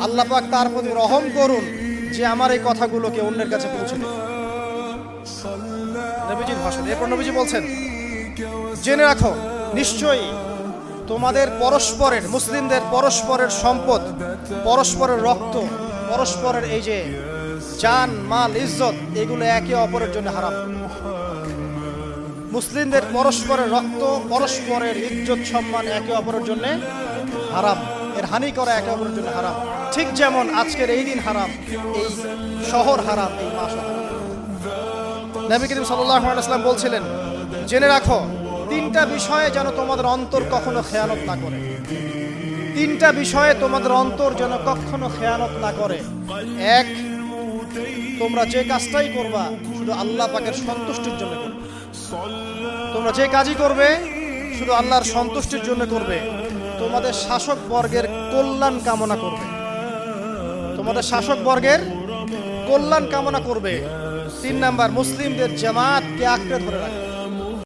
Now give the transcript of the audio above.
আল্লাহ পাক তার প্রতি রহম করুন যে আমার এই কথাগুলোকে অন্যের কাছে পৌঁছে দেয়। নবীজির ভাষণ। এরপর নবীজি বলছেন, জেনে রাখো নিশ্চয়ই তোমাদের পরস্পরের, মুসলিমদের পরস্পরের সম্পদ, পরস্পরের রক্ত, পরস্পরের এই যে জান মাল ইজ্জত, এগুলো একে অপরের জন্য হারাম। মুসলিমদের পরস্পরের রক্ত, পরস্পরের ইজ্জত সম্মান একে অপরের জন্য হারাম, এর হানি করা একে অপরের জন্য হারাম। ঠিক যেমন আজকের এই দিন হারাম, এই শহর হারাম, এই মাস হারাম। নবী করিম সাল্লাল্লাহু আলাইহি ওয়াসাল্লাম বলছিলেন, জেনে রাখো তিনটা বিষয়ে যেন তোমাদের অন্তর কখনো খেয়ানত না করে। তিনটা বিষয়ে তোমাদের অন্তর যেন কখনো খেয়ানত না করে। এক, তোমরা যে কাজটাই করবা শুধু আল্লাহ পাকের সন্তুষ্টির জন্য করবে। তোমরা যে কাজই করবে শুধু আল্লাহর সন্তুষ্টির জন্য করবে। তোমাদের শাসক বর্গের কল্যাণ কামনা করবে। তোমাদের শাসক বর্গের কল্যাণ কামনা করবে। 3 নাম্বার, মুসলিমদের জামাতকে আঁকড়ে ধরে রাখবে।